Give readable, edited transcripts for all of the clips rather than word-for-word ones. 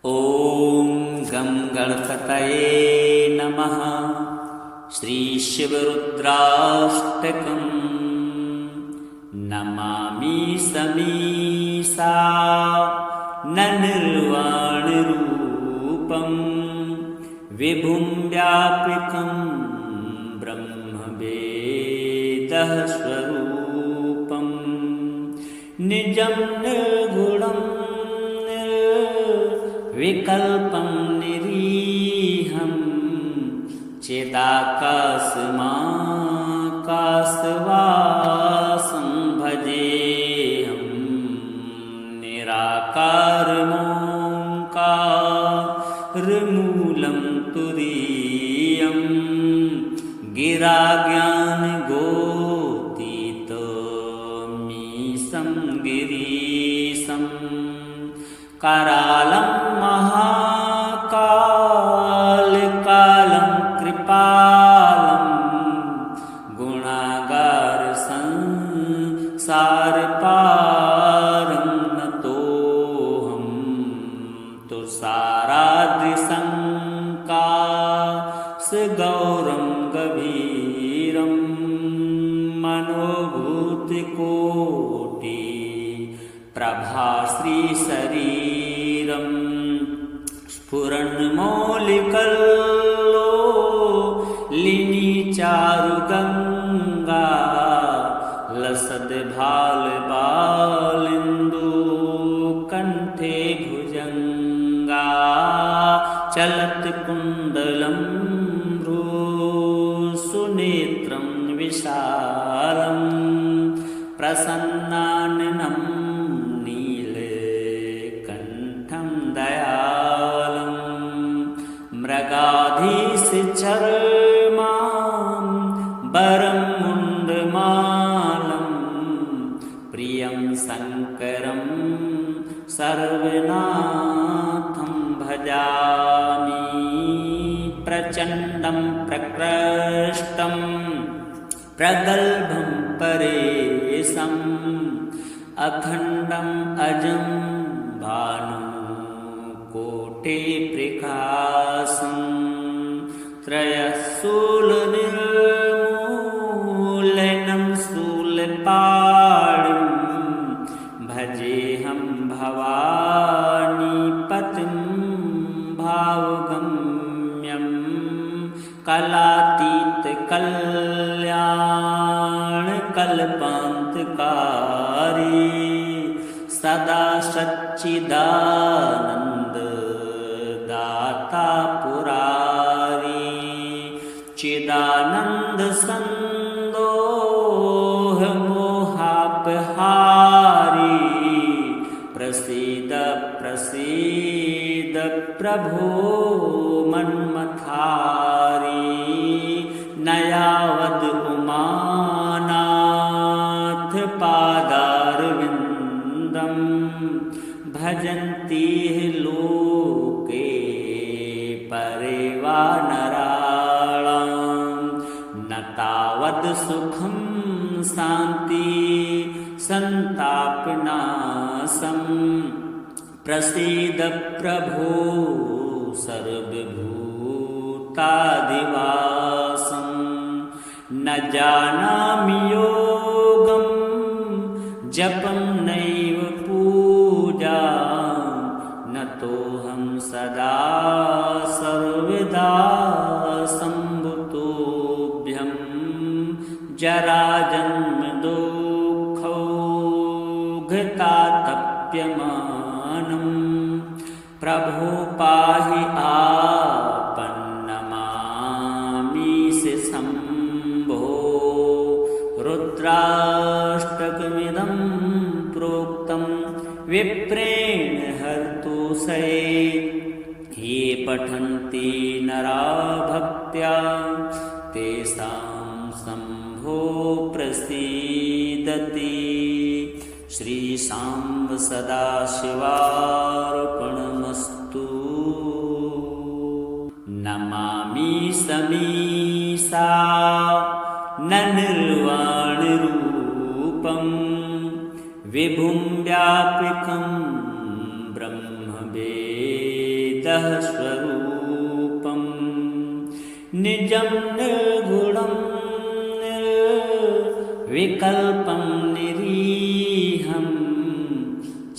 ॐ गं गणपतये नमः। श्रीशिवरुद्राष्टकम् नमामि समीसा न निर्वाणरूपं विभुं व्यापकं ब्रह्मवेदः स्वरूपं निजं निर्गुणं विकल्पं निरीहं चिदाकाशमाकाशवासं भजेऽहं निराकारमोङ्कारमूलं तुरीयं गिराज्ञानगोतीतमीशं गिरीशं करालं महाकालकालं कृपालं गुणागारसंसारपारं नतोऽहं तुषाराद्रिसङ्काशगौरं गभीरं मनोभूतिकोटि प्रभाश्रीशरीरं स्फुरन्मौलिकल्लोलिनी चारुगङ्गा लसद्भालबालेन्दु कण्ठे भुजङ्गा चलत्कुण्डलं सुनेत्रं विशालं प्रसन्नाननं नीलकण्ठं दयालं मृगाधीशचर्मां वरं मुण्डमालं प्रियं शङ्करं सर्वनाथं भजामि प्रचण्डं प्रकृष्टं प्रगल्भं परेशम् अखण्डम् अजं भानुकोटिप्रकाशं त्रयशूलनिर्मूलनं शूलपाणिं भजेऽहं भवानीपतिं भावगम्यं कलातीतकल्याणकल्पान्तकारी सदा सच्चिदानन्ददाता पुरारी चिदानन्दसन्दोहमोहापहारी प्रसीद प्रसीद प्रभो मन्मथारी न यावद् उमानाथ पादारविन्दं भजन्ति लोके परे वा नराणां न तावद् सुखं शान्ति सन्तापनाशं प्रसीद प्रभो सर्वभूताधिवासं न जानामि योगं जपं नैव पूजा नतोऽहं सदा सर्वदा सम्भुतोऽभ्यं जराजन्मदुःखौघतातप्यमानं प्रभो पाहि आपन्नमामीश शम्भो रुद्राष्टकमिदं प्रोक्तं विप्रेण हर्तुषये ये पठन्ति नरा भक्त्या तेषां शम्भो प्रसीदति। श्रीशाम्ब सदाशिवार्पणमस्तु। नमामि समीसा न निर्वाणरूपं विभुं व्यापकं ब्रह्मवेदः भेदः स्वरूपं निजं निर्गुणं निर्विकल्पं निरीहं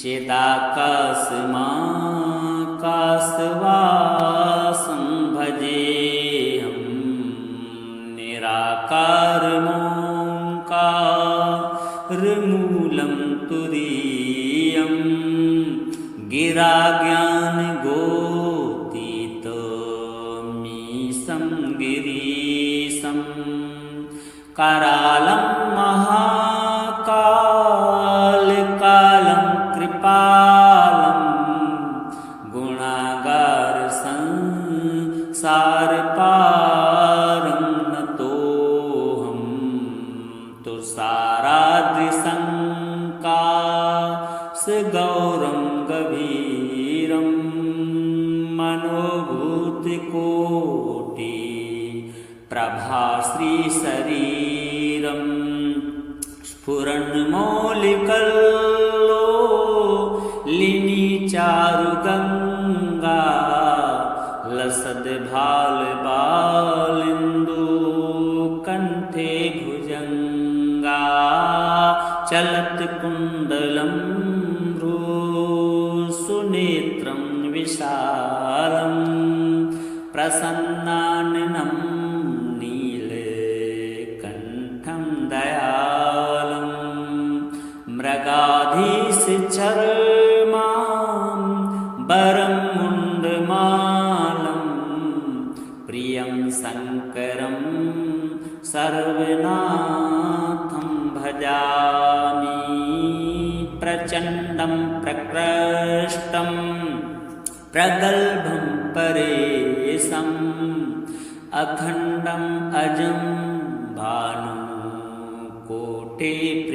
चिदाकाशमाकाशवासं भजेऽहं निराकारमोङ्कारमूलं तुरीयं गिराज्ञानगोतीतमीशं गिरीशं करालं महाकालकालं कृपालं गुणागारसंसारपारं नतोऽहं तुषाराद्रिसङ्काशगौरं गभीरं मनोभूतिकोटि प्रभाश्रीशरीरं स्फुरन्मौलिकल्लोलिनीचारुगङ्गा लसद्भालबालेन्दुकण्ठे भुजङ्गा चलत्कुण्डलं भ्रूसुनेत्रं विशालं प्रसन्नाननं नीलकण्ठं दयालं मृगाधीशचर्मां वरं मुण्डमालं प्रियं शङ्करं सर्वनाथं भजामि प्रचण्डं प्रकृष्टं प्रगल्भं परेशम् अखण्डम् अजं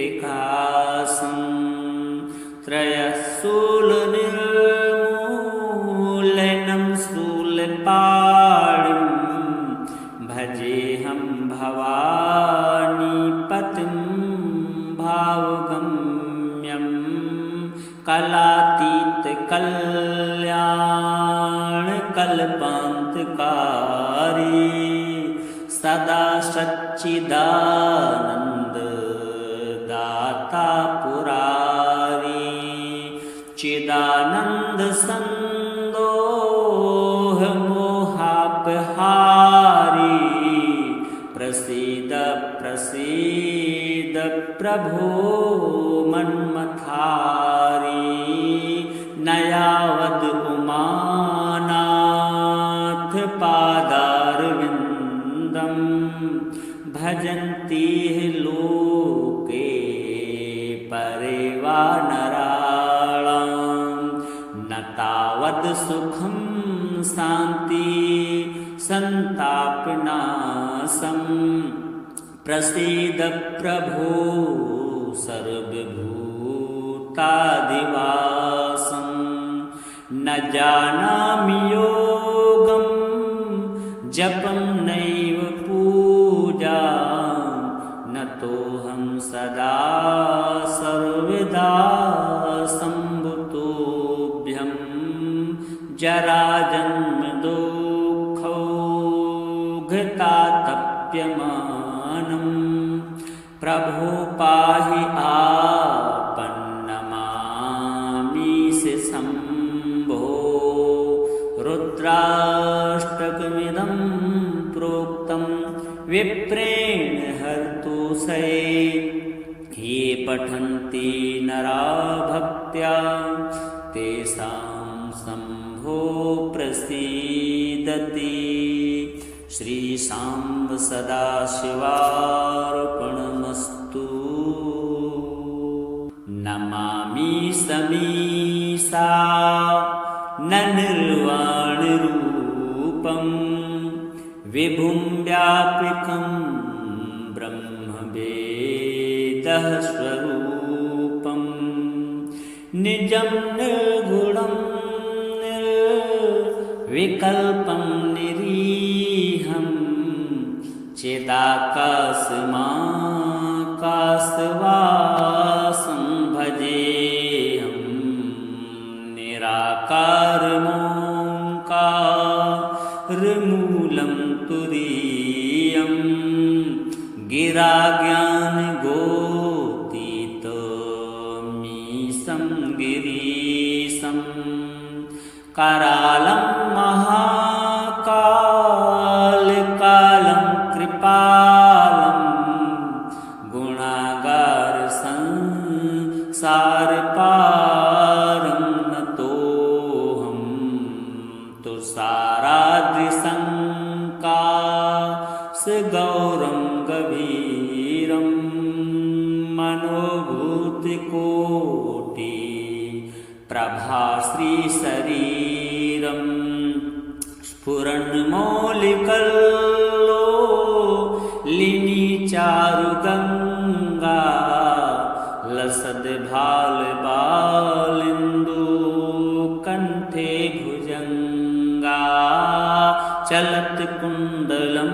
भानुकोटिप्रकाशं त्रयशूलनिर्मूलनं शूलपाणिं भजेऽहं भवानीपतिं भावगम्यं कलातीतकल्याणकल्पान्तकारी सदा सच्चिदानन्ददाता पुरारी चिदानन्दसन्दोहमोहापहारी प्रसीद प्रसीद प्रभो मन्मथारी नयावद् उमानाथ पादारविन्दं भजन्ति लोके परेवा नराणां न तावद् सुखं शान्ति सन्तापनाशं प्रसीद प्रभो सर्वभूतादिवासं न जानामि योगं जपं नैव पूजा नतोऽहं सदा सर्वदा सम्भुतोऽभ्यं जराजन्मदुःखौघतातप्यमानं प्रभो पाहि आपन्नमामीश शम्भो रुद्राष्टकमिदं प्रोक्तं विप्रेण हर्तुषये ये पठन्ति नरा भक्त्या तेषां शम्भो प्रसीदति श्रीशाम्ब सदाशिवार्पणमस्तु नमामि समीसा न निर्वाणरूपं विभुं व्यापकं ब्रह्मवेदः स्वरूपं निजं निर्गुणं निर्विकल्पं निरीहं चिदाकाशमाकाशवासं भजेऽहं निराकारमोङ्कारमूलं ऋमूलं तुरीयं गिरा ज्ञानगोतीतमीशं गिरीशं करालं महाकालकालं कृपालं गुणागार संसारपारं नतोऽहं तुषाराद्रिसङ्काशगौरं गभीरं मनोभूतिकोटि प्रभाश्रीशरीरं स्फुरन्मौलिकल्लोलिनी चारुगङ्गा लसद्भालबालिन्दु कण्ठे भुजङ्गा चलत्कुण्डलं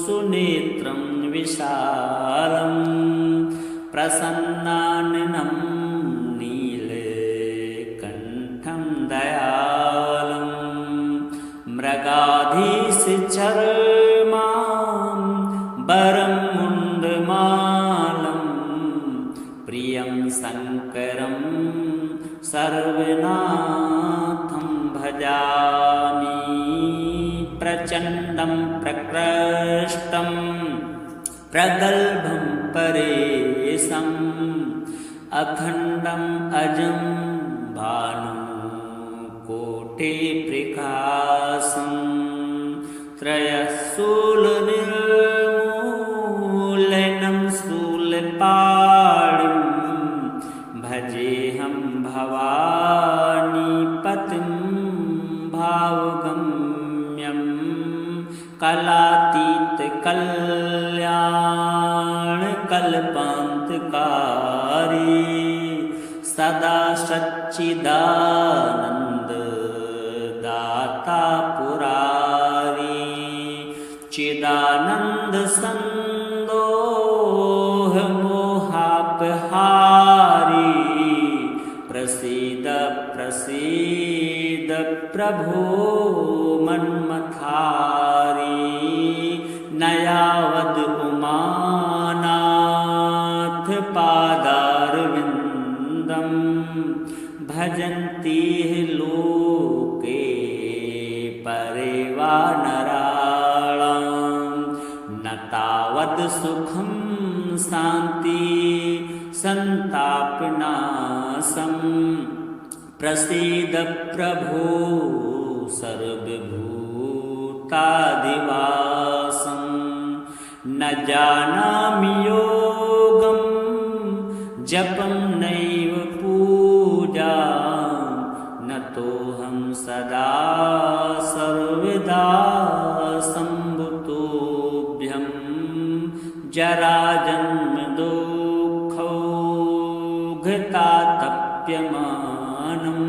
सुनेत्रं विशालं प्रसन्नाननं नीलकण्ठं दयालं मृगाधीशचर्मां वरं मुण्डमालं प्रियं शङ्करं सर्वनाथं भजामि प्रचण्डं प्रकृष्टं प्रगल्भं परेशम् अखण्डम् अजं भानुकोटिप्रकाशं त्रयशूलनिर्मूलनं शूलपाणिं भजेऽहं भवानीपतिं भावगम्यं कलातीतकल्याणकल्पान्तकारी सदा सच्चिदानन्ददाता पुरारी चिदानन्दसन्दोहमोहापहारी प्रसीद प्रसीद प्रभो मन्मथारी नयावद् उमानाथ पादारविन्दं भजन्ति लोके परेवा नराणां न तावद् सुखं शान्ति सन्तापनाशं प्रसीद प्रभो सर्वभूताधिवासं न जानामि योगं जपं नैव पूजा न तोऽहं सदा सर्वदा सम्भुतोऽभ्यं जराजन्मदुःखौघतातप्यमानं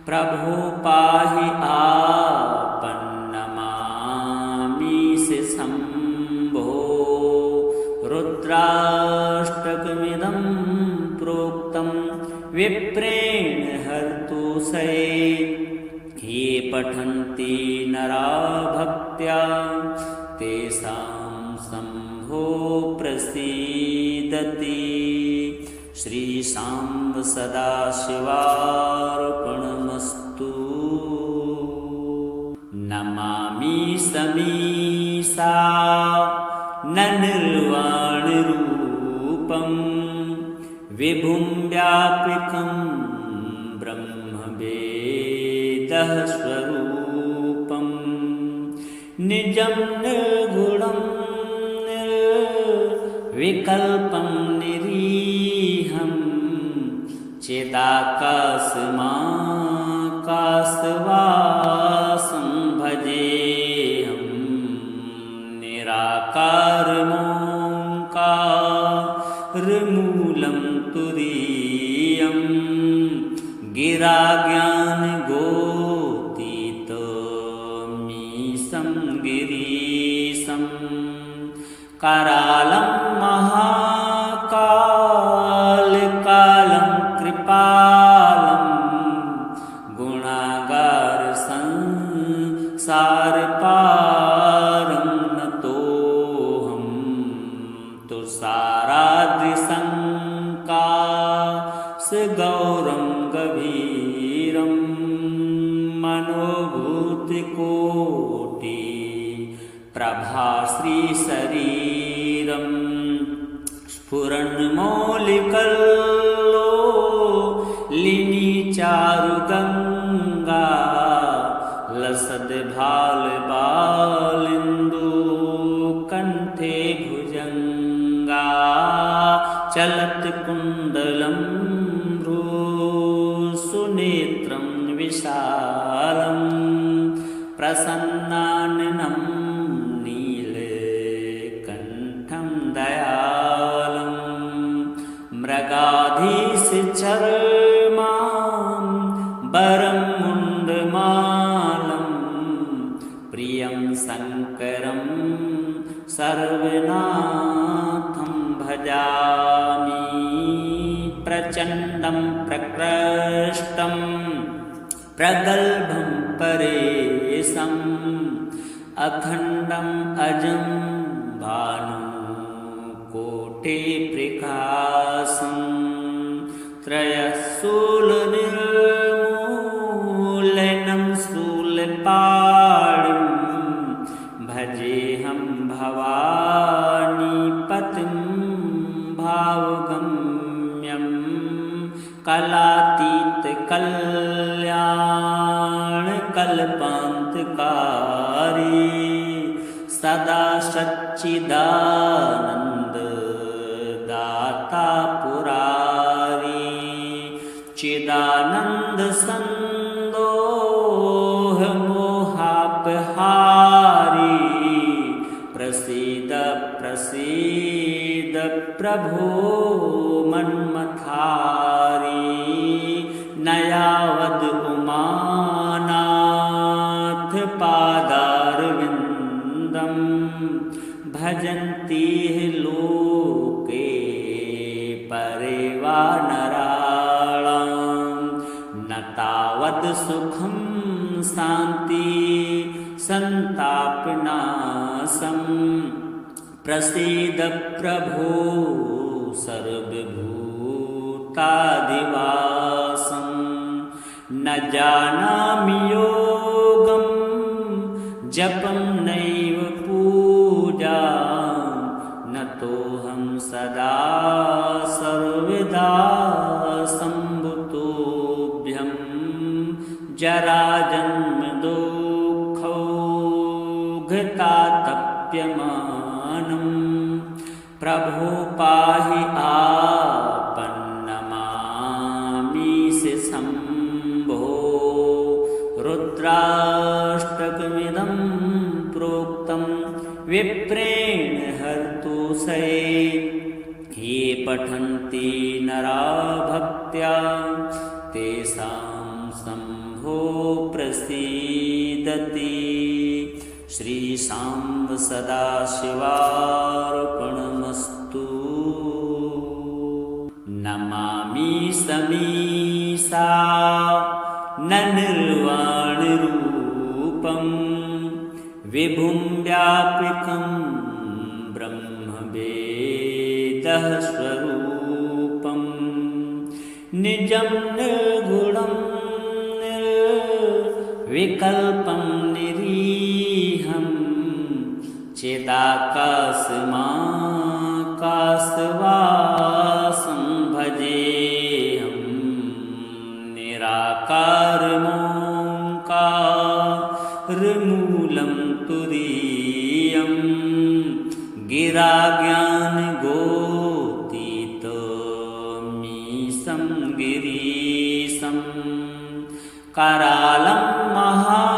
प्रभो पाहि आपन्नमामीश शम्भो रुद्राष्टकमिदं प्रोक्तं विप्रेण हर्तुषये ये पठन्ति नरा भक्त्या तेषां शम्भो प्रसीदति श्रीशाम्ब सदाशिवार्पणमस्तु नमामि समीसा न निर्वाणरूपं विभुं व्यापकं ब्रह्मवेदः स्वरूपं निजं निर्गुणं निर्विकल्पं निरीहं चिदाकाशमाकाशवासं भजेऽहं निराकारमोङ्कारमूलं तुरीयं गिरा ज्ञानगोतीतमीशं गिरीशं करालं महाकालकालं कृपालं गुणागार सर्वभूतकोटि प्रभाश्रीशरीरं स्फुरन्मौलिकल्लोलिनीचारुगङ्गा लसद्भालबालेन्दु कण्ठे भुजङ्गा चलत्कुण्डलं सुनेत्रं विशालं प्रसन्नाननं नीलकण्ठं दयालं मृगाधीशचर्मां वरं मुण्डमालं प्रियं शङ्करं सर्वनाथं भजामि प्रचण्डं प्रकृष्टं प्रगल्भं परेशम् अखण्डम् अजं भानुकोटिप्रकाशं त्रयशूलनिर्मूलनं शूलपाणिं भजेऽहं भवानीपतिं भावगम्यं कलातीतकल्याणकल्पान्तकारी सदा सच्चिदानन्ददाता पुरारी चिदानन्दसन्दोहमोहापहारी प्रसीद प्रसीद प्रभो मन्मथारी नयावद् उमानाथ पादारविन्दं भजन्ति लोके परिवानराणां न तावद् सुखं शान्ति सन्तापनाशं प्रसीद प्रभो सर्वभूतादिवासं न जानामि योगं जपं नैव पूजां नतोऽहं सदा सर्वदा सम्भुतोऽभ्यं जराजन्मदुःखौघतातप्यमानं प्रभो पाहि आपन्नमामीश शम्भो रुद्राष्टकमिदं प्रोक्तं विप्रेण हर्तुषये ये पठन्ति नरा भक्त्या तेषां शम्भो प्रसीदति श्रीशाम्ब सदाशिवार्पणमस्तु नमामि समीसा न निर्वाणरूपं विभुं व्यापकं ब्रह्मवेदः स्वरूपं निजं निर्गुणं निर्विकल्पं निरीहं चिदाकाशमाकाशवासं भजेऽहं निराकारमोङ्कारमूलं तुरीयं गिराज्ञानगोतीतमीशं गिरीशं करालं महाकालकालं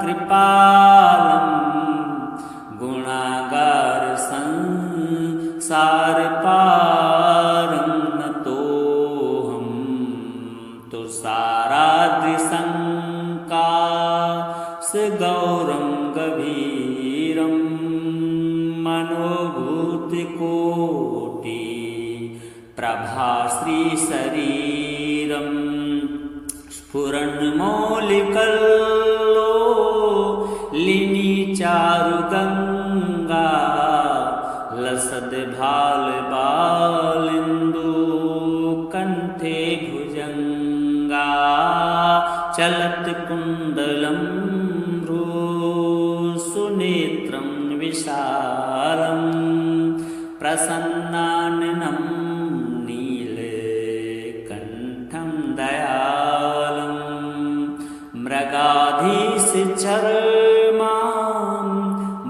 कृपालं गुणागारसंसारपारं नतोऽहं तुषाराद्रिसङ्काशगौरं गभीरं मनोभूतिकोटि प्रभाश्रीशरीरं स्फुरन्मौलिकल्लोलिनीचारुगङ्गा लसद्भालबालेन्दु कण्ठे भुजङ्गा चलत्कुण्डलं भ्रूसुनेत्रं विशालं प्रसन्नाननं नीलकण्ठं दयालं मृगाधीशचर्मां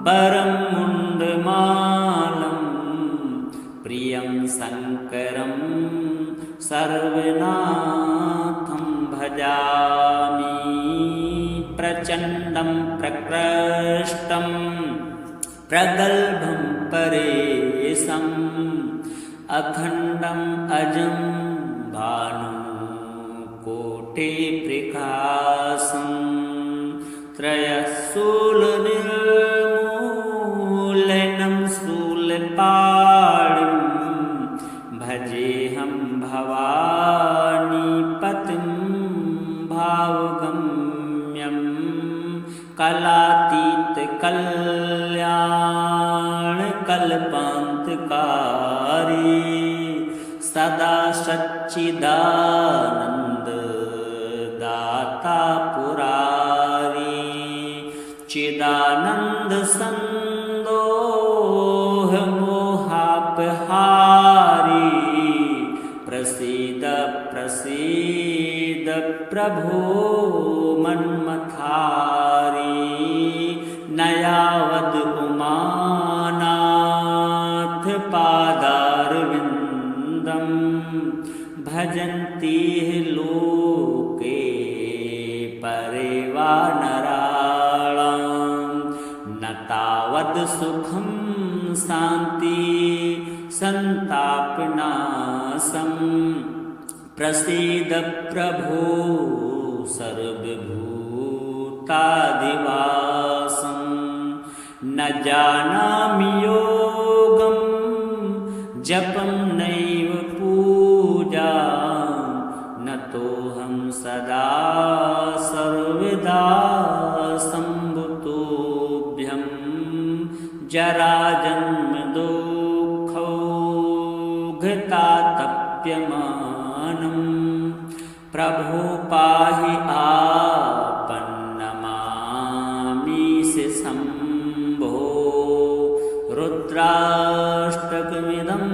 वरं मुण्डमालं प्रियं शङ्करं सर्वनाथं भजामि प्रचण्डं प्रकृष्टं प्रगल्भं परेशम् अखण्डम् अजं भानुकोटिप्रकाशं त्रयशूलनिर्मूलनं शूलपाणिं भजेऽहं भवानीपतिं भावगम्यं कलातीतकल्याणकल्पान्तकारी सदा सच्चिदानन्ददाता पुरारी चिदानन्दसन्दोहमोहापहारी प्रसीद प्रसीद प्रभो मन्मथारी न यावद् उमानाथ पादारविन्दं भजन्ति लोके परे वा नराणां न तावद् सुखं शान्ति सन्तापनाशं प्रसीद प्रभो सर्वभूतादिवासं न जानामि योगं जपं नैव पूजा न तोऽहं सदा सर्वदा सम्भुतोऽभ्यं जराजन्म दुःखौघतातप्यमानं प्रभो पाहि आपन्नमामीश शम्भो रुद्राष्टकमिदं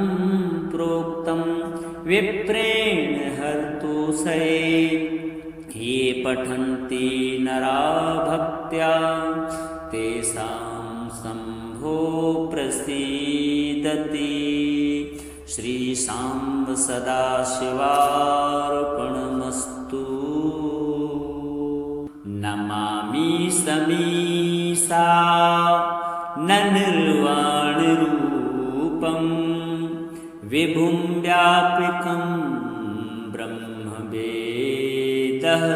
प्रोक्तं विप्रेण हर्तुषे ये पठन्ति नरा भक्त्या तेषां शम्भो प्रसीदति श्रीशाम्ब सदाशिवार्पणमस्तु नमामि समीसा न निर्वाणरूपं विभुं व्यापकं ब्रह्मवेदः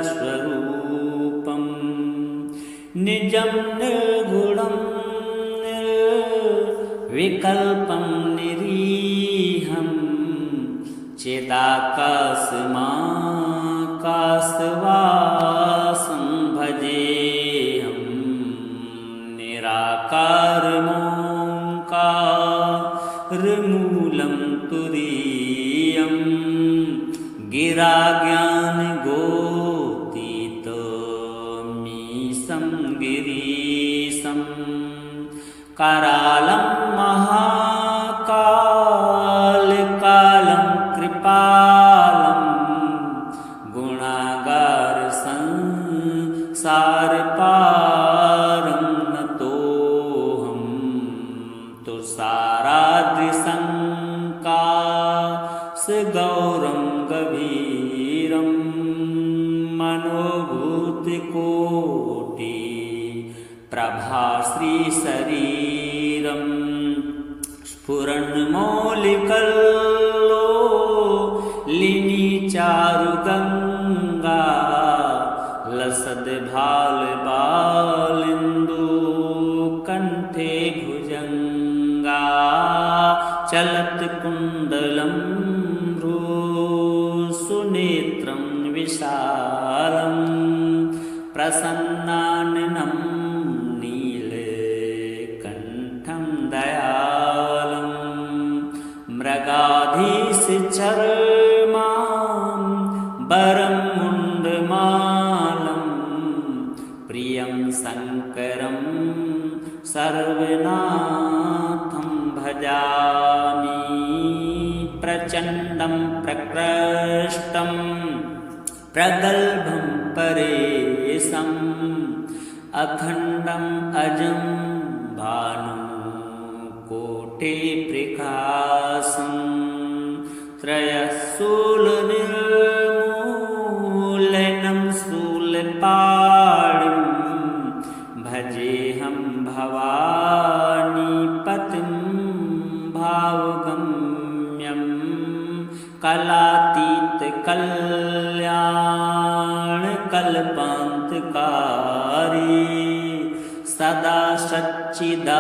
स्वरूपं निजं निर्गुणं निर्विकल्पं निरीहं चिदाकाशमाकाशवासं भजेऽहं निराकारमोङ्कारमूलं तुरीयं गिराज्ञानगोतीतमीशं गिरीशं करालं महाकालकालं कृपालं गुणागारसंसारपारं नतोऽहं तुषाराद्रिसङ्काशगौरं गभीरं मनोभूतिकोटि प्रभाश्रीशरीरं स्फुरन्मौलिकल्लोलिनीचारुगङ्गा लसद्भालबालिन्दुकण्ठे भुजङ्गा चलत्कुण्डलं भ्रूसुनेत्रं विशालं प्रसन्नाननं नीलकण्ठं दयालं मृगाधीशचर्मां वरं मुण्डमालं सर्वनाथं भजामि। प्रचण्डं प्रकृष्टं प्रगल्भं परेशम् अखण्डम् अजं भानुकोटिप्रकाशं त्रयशूलनिर्मूलनं शूलपाणिं भजेऽहं भवानीपतिं भावगम्यं कलातीतकल्याणकल्पान्तकारी सदा सच्चिदानन्ददाता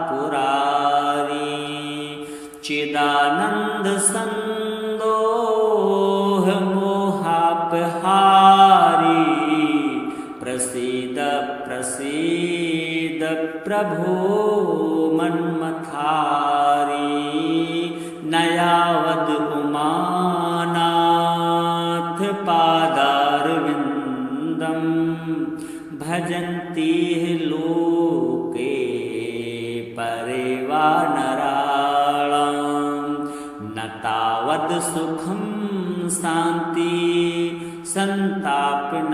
पुरारी चिदानन्दसन्दोहमोहापहारी प्रसीद प्रसीद प्रभो मन्मथारी न यावद् उमानाथ पादारविन्दं भजन्ति लोके परेवा नराणां न तावद् सुखं शान्ति सन्तापनाशं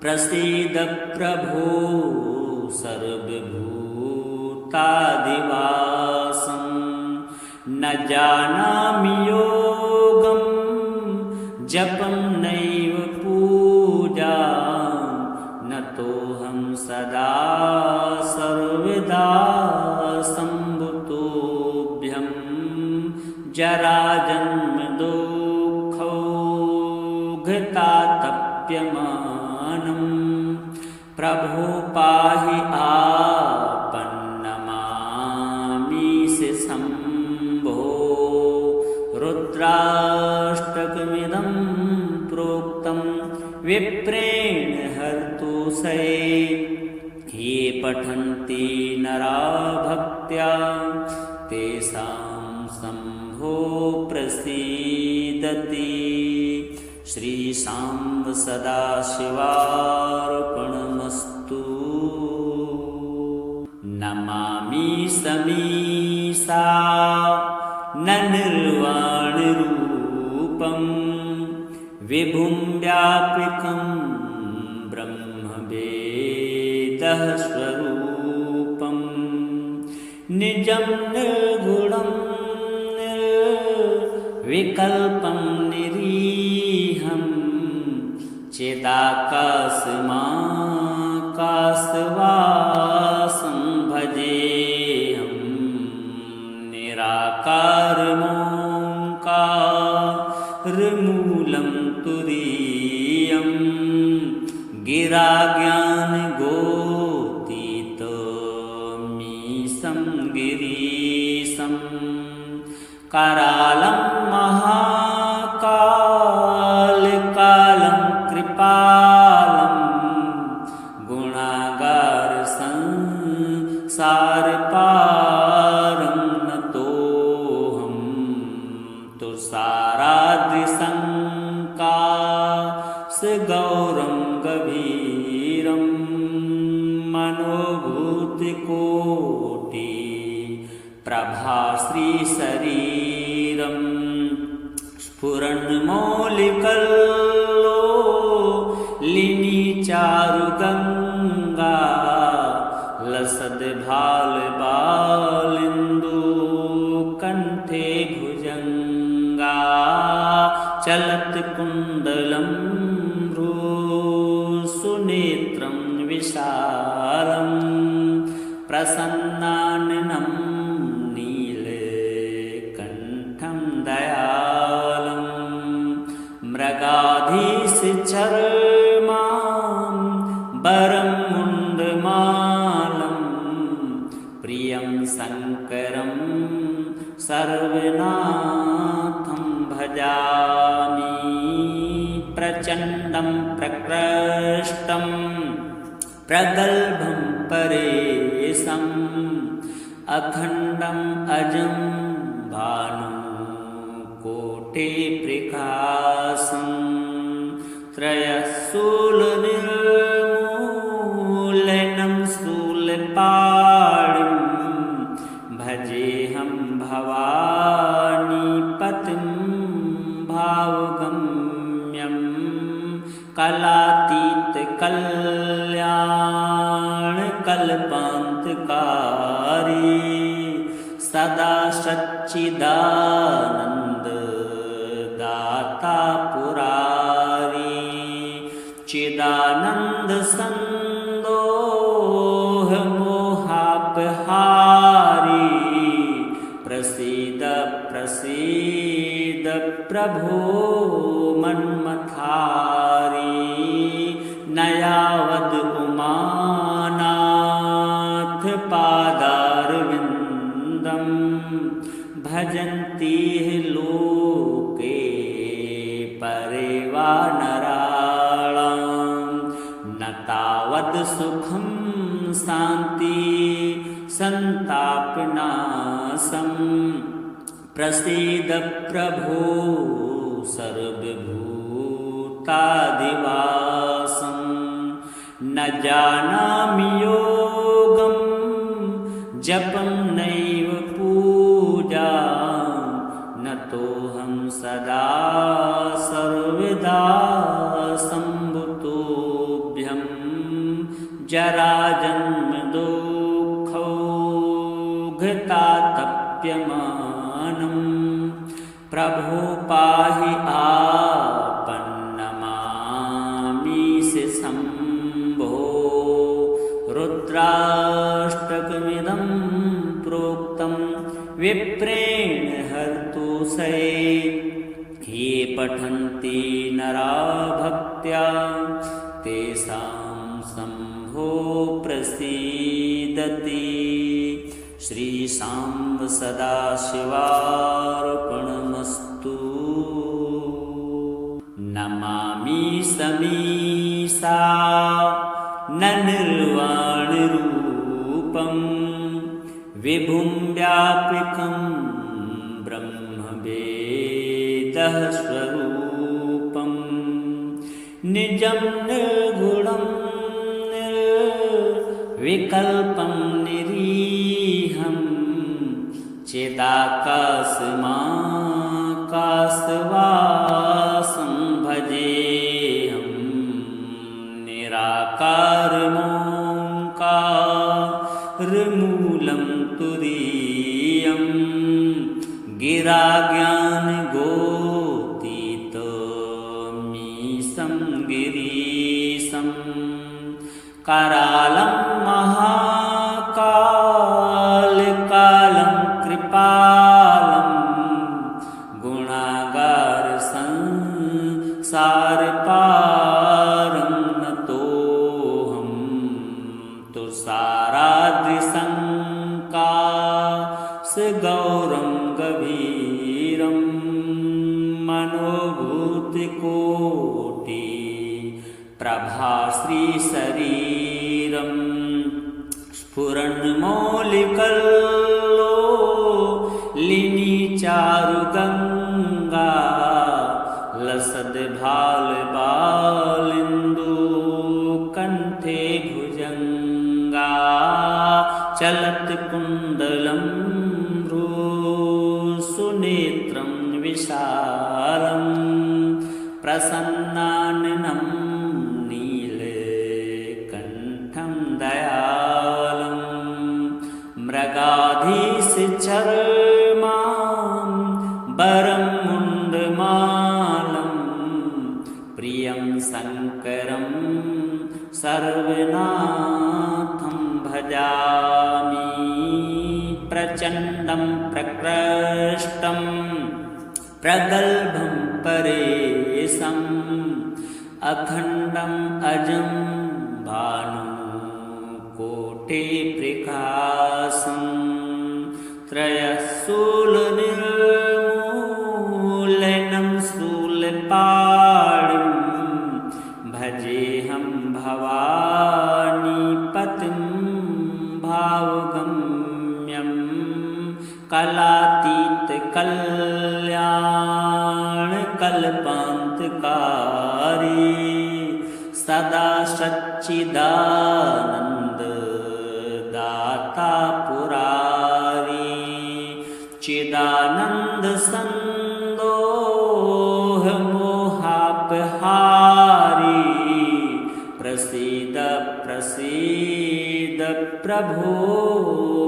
प्रसीद प्रभो सर्वभूतादिवासं न जानामि योगं जपं नैव पूजां नतोऽहं सदा सर्वदा सम्भुतोऽभ्यं जराजन्मदुःखौघतातप्यमानं प्रभो पाहि आपन्नमामीश शम्भो रुद्राष्टकमिदं प्रोक्तं विप्रेण हर्तुषये ये पठन्ति नरा भक्त्या तेषां शम्भो प्रसीदति। श्रीशाम्ब सदाशिवार्पणमस्तु। नमामि समीसा न निर्वाणरूपं विभुं व्यापकं ब्रह्मवेदः स्वरूपं निजं निर्गुणं निर्विकल्पं निरीहं चिदाकाशमाकाशवासं भजेऽहं निराकारमोङ्कारमूलं तुरीयं गिराज्ञानगोतीतमीशं गिरीशं करालं महाकालकालं कृपालं गुणागारसंसारपारं नतोऽहं तुषाराद्रिसङ्काशगौरं गभीरं मनोभूतिकोटि प्रभाश्रीशरीरं स्फुरन्मौलिकल्लोलिनीचारुगङ्गा लसद्भालबालिन्दुकण्ठे भुजङ्गा चलत्कुण्डलं भ्रूसुनेत्रं विशालं प्रसन्नाननं नीलकण्ठं दयालं मृगाधीशचर्मां वरं मुण्डमालं प्रियं शङ्करं सर्वनाथं भजामि। प्रचण्डं प्रकृष्टं प्रगल्भं परेशम् अखण्डम् अजं भानुकोटिप्रकाशं त्रयशूलनिर्मूलनं भवानी पतिं भावगम्यं कलातीत कल्याण कल्पान्तकारी सदा सच्चिदानन्द दाता पुरारी चिदानंद संदोह मोहापहारी प्रसीद प्रसीद प्रभो मन्मथारी नयावद उमानाथ पादारविन्दं भजन्ति लोके परेवा नराणां न तावद् सुखं शान्ति संतापनाशं प्रसीद प्रभो सर्वभूतादिवासं न जानामि योगं जपं नैव पूजा न तोऽहं सदा सर्वदा सम्भुतोऽभ्यं जराजन्म दुःखौघतातप्यमानं प्रभो पाहि आपन्नमामीश शम्भो रुद्राष्टकमिदं प्रोक्तं विप्रेण हर्तुषे ये पठन्ति नरा भक्त्या तेषां शम्भो प्रसीदति श्रीशाम्ब सदाशिवार्पणमस्तु नमामि समीसा न निर्वाणरूपं विभुं व्यापकं ब्रह्मवेदः स्वरूपं निजं निर्गुणं निर्विकल्पं निरीहं चिदाकाशमाकाशवासं भजेऽहं निराकारमोङ्कारमूलं तुरीयं गिराज्ञानगोतीतमीशं गिरीशं करालं महाकालकालं कृपालं गुणागारसंसारपारं नतोऽहं तुषाराद्रिसङ्काशगौरं गभीरं मनोभूतिकोटि प्रभाश्रीशरीरं स्फुरन्मौलिकल्लोलिनी चारुगङ्गा लसद्भालबालिन्दु कण्ठे भुजङ्गा चलत्कुण्डलं सुनेत्रं विशालं प्रसन्नाननं नीलकण्ठं दयालं मृगाधीशचर्मां वरं मुण्डमालं प्रियं शङ्करं सर्वनाथं भजामि प्रचण्डं प्रकृष्टं प्रगल्भं परेशम् अखण्डम् अजं भानुकोटिप्रकाशं त्रयशूलनिर्मूलनं शूलपाणिं भजेऽहं भवानीपतिं भावगम्यं कलातीतकल्याण कल्पान्तकारी सदा सच्चिदानन्द दाता पुरारी चिदानंद चिदानंद संदोह मोहापहारी प्रसीद प्रसीद प्रभो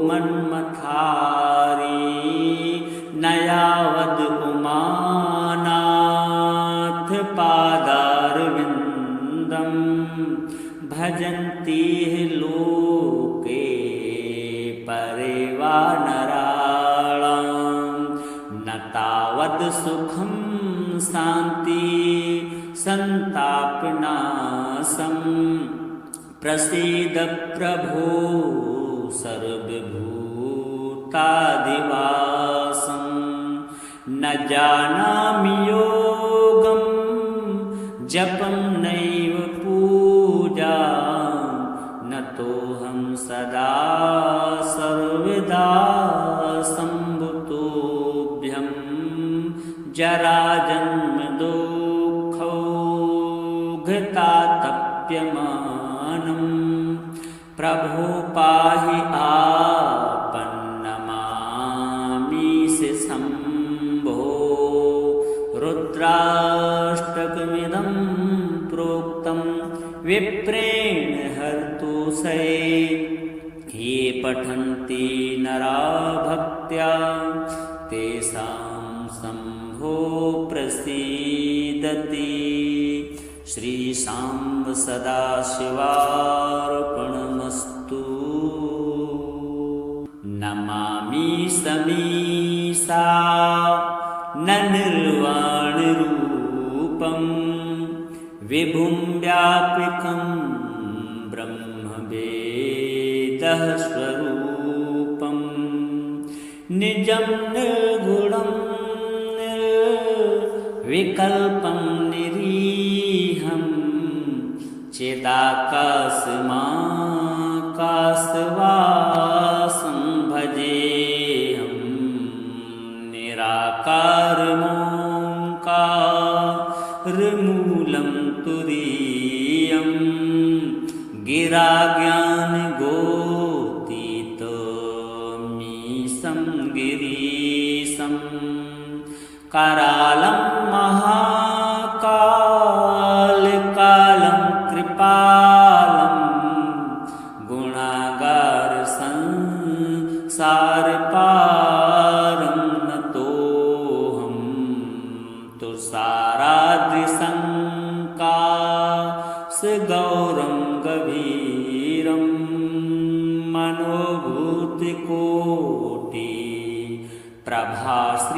मन्मथारी नयावद उमानाथ पादारविन्दं भजन्ति लोके परेवा नराणां न तावद सुखं शान्ति संतापनाशं प्रसीद प्रभो सर्वभूताधिवासं न जानामि योगं जपं नैव पूजां न तोऽहं सदा सर्वदा सम्भुतोऽभ्यं जराजन्म दुःखौघतातप्यमानं प्रभो पाहि आपन्नमामीश शम्भो रुद्राष्टकमिदं प्रोक्तं विप्रेण हर्तुषे ये पठन्ति नरा भक्त्या तेषां शम्भो प्रसीदति। श्रीशाम्ब सदाशिवार्पणमस्तु। नमामि समीसा न निर्वाणरूपं विभुं व्यापकं ब्रह्मवेदः स्वरूपं निजं निर्गुणं निर्विकल्पं निरीहं चिदाकाशमाकाशवासं भजेऽहं निराकारमोङ्कारमूलं तुरीयं गिराज्ञानगोतीतमीशं गिरीशं करालं महाकालकालं कृपालं गुणागारसंसारपारं नतोऽहं तुषाराद्रिसङ्काशगौरं गभीरं मनोभूतिकोटि प्रभाश्रीशरीरं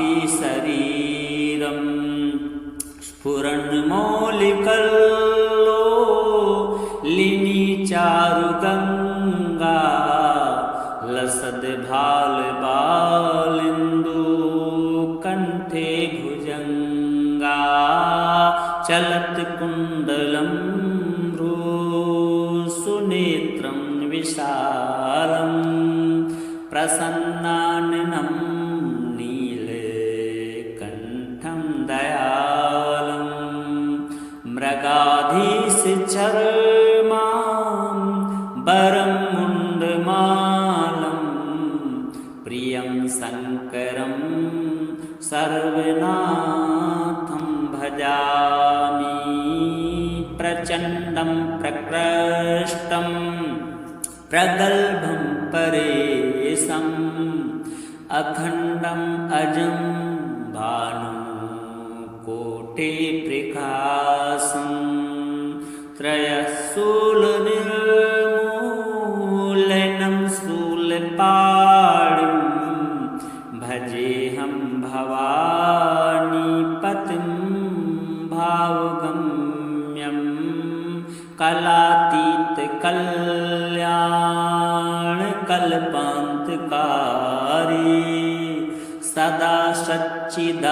स्फुरन्मौलिकल्लोलिनीचारुगङ्गा लसद्भालबालेन्दुकण्ठे भुजङ्गा चलत्कुण्डलं सुनेत्रं विशालं प्रसन्नाननं नीलकण्ठं दयालं मृगाधीशचर्मां वरं मुण्डमालं प्रियं शङ्करं सर्वनाथं भजामि प्रचण्डं प्रकृष्टं प्रगल्भं परेशम् अखण्डम् अजं भानुकोटिप्रकाशं त्रयशूलनिर्मूलनं शूलपाणिं भजेऽहं भवानीपतिं भावगम्यं कलातीतकल्याणकल्पान्तकारी सदा सच्चिदानन्द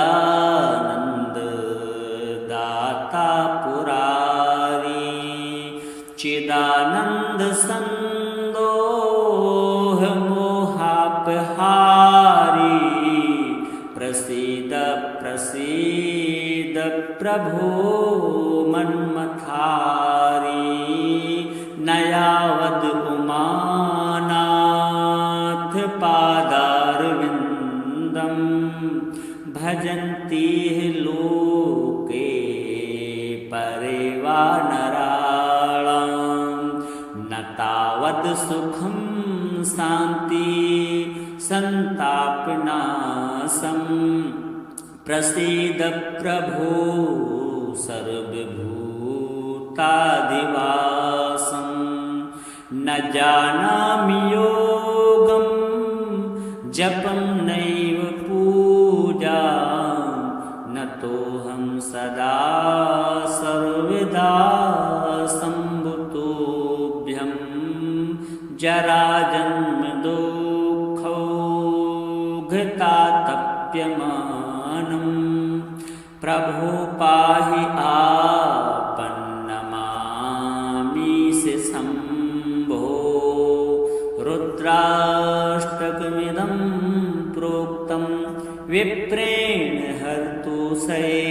दाता पुरारी चिदानन्द संदोह मोहापहारी प्रसीद प्रसीद प्रभो मन्मथारी नयावद उमानाथ पादारविन्दम् भजन्ति लोके परेवा नराणाम् न तावद् सुखं शान्ति संतापनाशम् प्रसीद प्रभो सर्वभूताधिवासं न जानामि योगं जपं नैव पूजा न तोऽहं सदा सर्वदा सम्भुतोऽभ्यं जराजन्म दुःखौघतातप्यमानम् प्रभो पाहि आपन्नमामीश शम्भो रुद्राष्टकमिदं प्रोक्तं विप्रेण हर्तुषये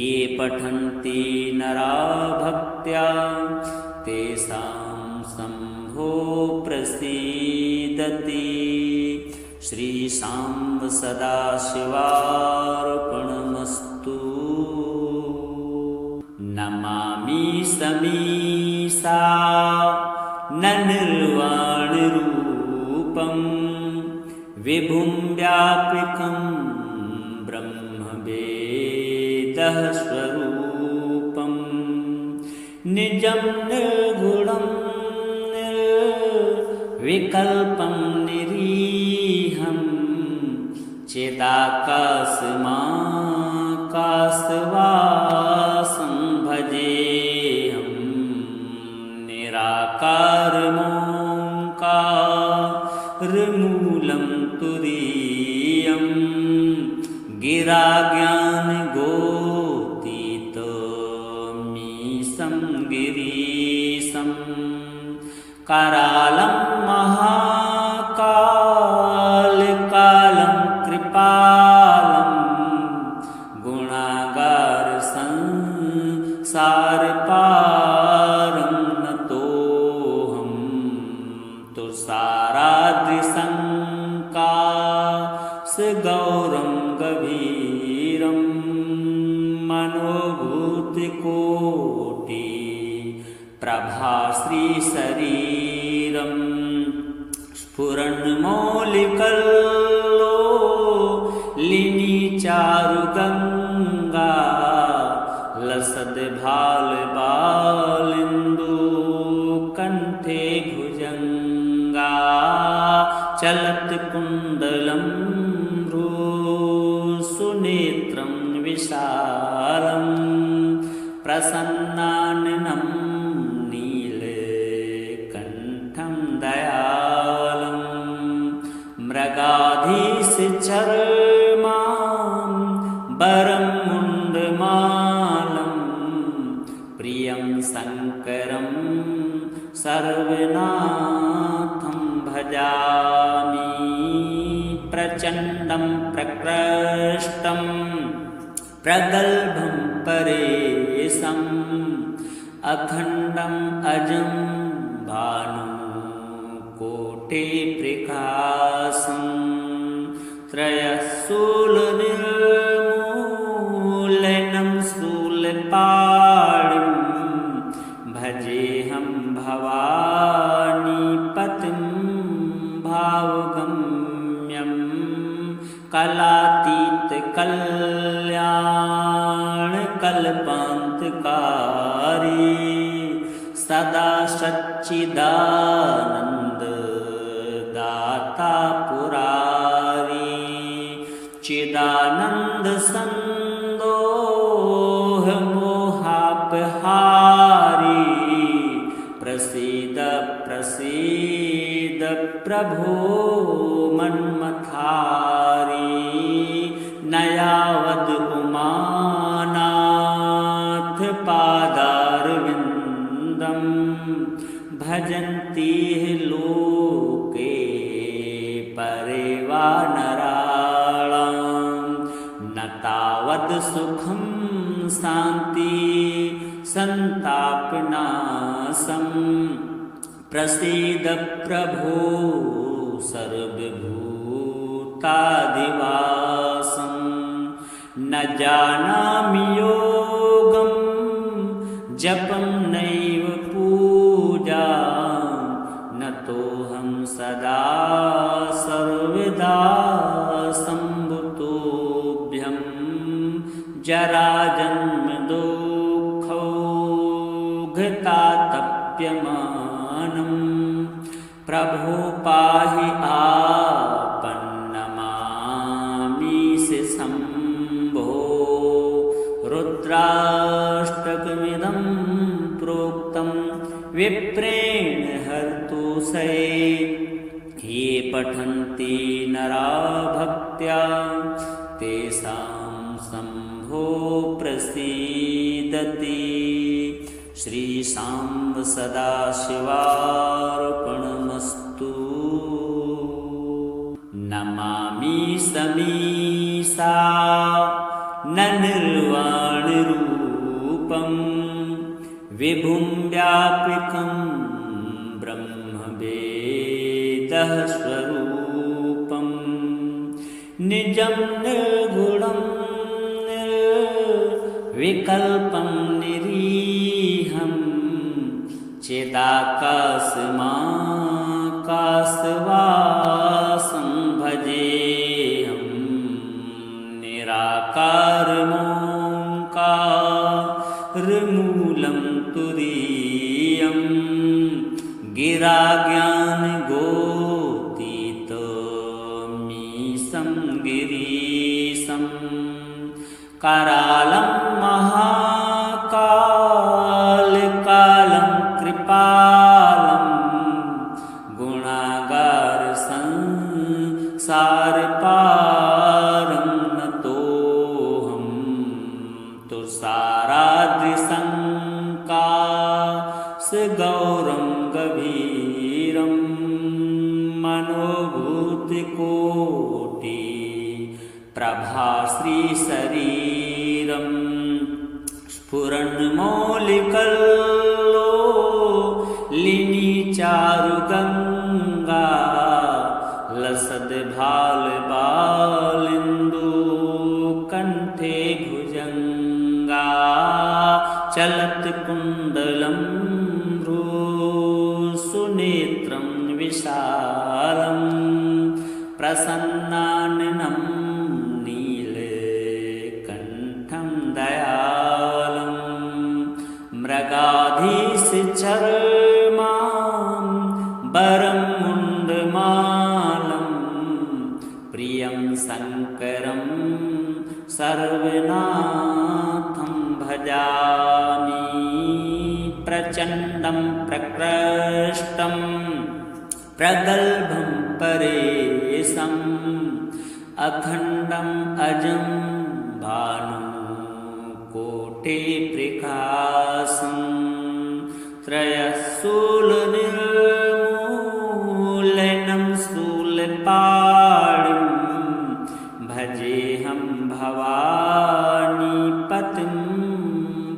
ये पठन्ति नरा भक्त्या तेषां शम्भो प्रसीदति। श्री शाम्ब सदाशिवार्पणमस्तु। नमामि समीसा न निर्वाणरूपं विभुं व्यापकं ब्रह्मवेदः स्वरूपं निजं निर्गुणं निर्विकल्पं निरीहं चिदाकाशमाकाशवासं भजेऽहं निराकारमोङ्कारमूलं तुरीयं गिराज्ञानगोतीतमीशं गिरीशं करालं महाकालकालं कृपालं गुणागारसंसारपारं नतोऽहं तुषाराद्रिसङ्काशगौरं गभीरं मनोभूतिकोटि प्रभाश्रीशरीरं स्फुरन्मौलिकल्लोलिनीचारुगङ्गा लसद्भालबालिन्दुकण्ठे भुजङ्गा चलत्कुण्डलं भ्रूसुनेत्रं विशालं प्रसन्नाननं नीलकण्ठं दयालं मृगाधीशचर्मां वरं मुण्डमालं प्रियं शङ्करं सर्वनाथं भजामि प्रचण्डं प्रकृष्टं प्रगल्भं परेशम् अखण्डम् अजं भानुकोटिप्रकाशं त्रयशूलनिर्मूलनं शूलपाणिं भजेऽहं भवानीपतिं भावगम्यं कलातीतकल्याणकल्पान्तकारी सदा सच्चिदानन्ददाता पुरारी चिदानन्दसन्दोहमोहापहारी प्रसीद प्रसीद प्रभो मन्मथारी नयावद् उमानाथ पादारविन्दं भजन्ति लोके परेवा नराणाम् न तावद् सुखं शान्ति संतापनाशं प्रसीद प्रभो सर्वभूताधिवासं न जानामि योगं जपं नैव पूजा न तोऽहं सदा सर्वदा सम्भुतोऽभ्यं जराजन्म दुःखौघतातप्यमानं प्रभो पाहि आपन्नमामीश शम्भो रुद्राष्टकमिदं प्रोक्तं विप्रेण हर्तुषये ये पठन्ति नरा भक्त्या तेषां शम्भो प्रसीदति। श्रीशाम्ब सदाशिवार्पणमस्तु। नमामि समीसा न निर्वाणरूपं विभुं व्यापकं ब्रह्मवेदः स्वरूपं निजं निर्गुणं निर्विकल्पं निरीहं चिदाकाशमाकाशवासं भजेऽहं निराकारमोङ्कारमूलं तुरीयं गिराज्ञानगोतीतमीशं गिरीशं करालं महाकालकालं कृपालं गुणागारसंसारपारं नतोऽहं तुषाराद्रिसङ्काशगौरं गभीरं मनोभूतिकोटि प्रभाश्रीशरीरं स्फुरन्मौलिकल्लोलिनीचारुगङ्गा लसद्भालबालेन्दुकण्ठे भुजङ्गा चलत्कुण्डलं सुनेत्रं विशालं प्रसन्नाननं नीलकण्ठं दयालं मृगाधीशचर्मां वरं मुण्डमालं प्रियं शङ्करं सर्वनाथं भजामि। प्रचण्डं प्रकृष्टं प्रगल्भं परेशम् अखण्डम् अजं भानुकोटिप्रकाशं त्रयशूलनिर्मूलनं शूलपाणिं भजेऽहं भवानीपतिं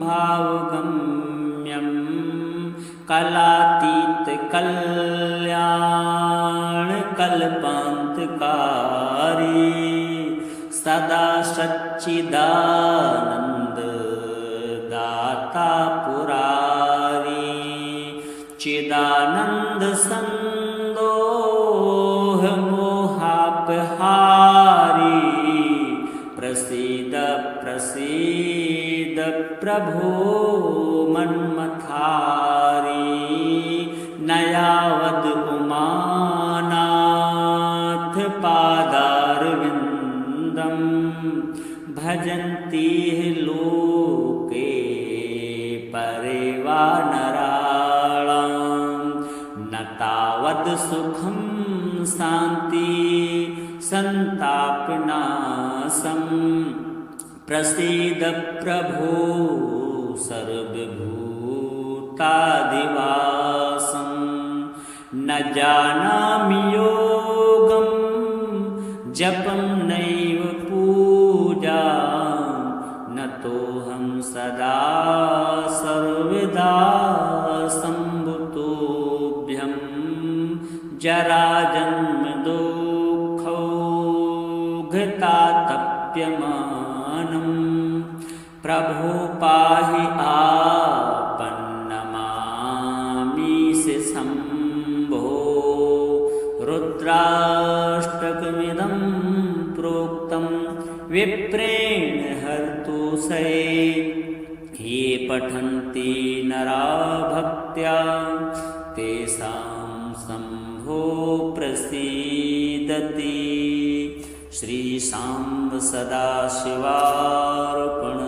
भावगम्यं कलातीतकल्याणकल्पान्तकारी सदा सच्चिदानन्ददाता पुरारी चिदानन्दसन्दोहमोहापहारी प्रसीद प्रसीद प्रभो मन्मथारी नयावद् उमानाथ पादारविन्दं भजन्ति लोके परेवा नराणां न तावद् सुखं शान्ति संतापनाशं प्रसीद प्रभो सर्वभूतादिवासं न जानामि योगं जपं नैव पूजा न तोऽहं सदा सर्वदा सम्भुतोऽभ्यं जराजन्म दुःखौ प्रभो पाहि आपन्नमामीश शम्भो रुद्राष्टकमिदं प्रोक्तं विप्रेण हर्तुषये ये पठन्ति नरा भक्त्या तेषां शम्भो प्रसीदति। श्री सांब सदाशिवार्पणमस्तु।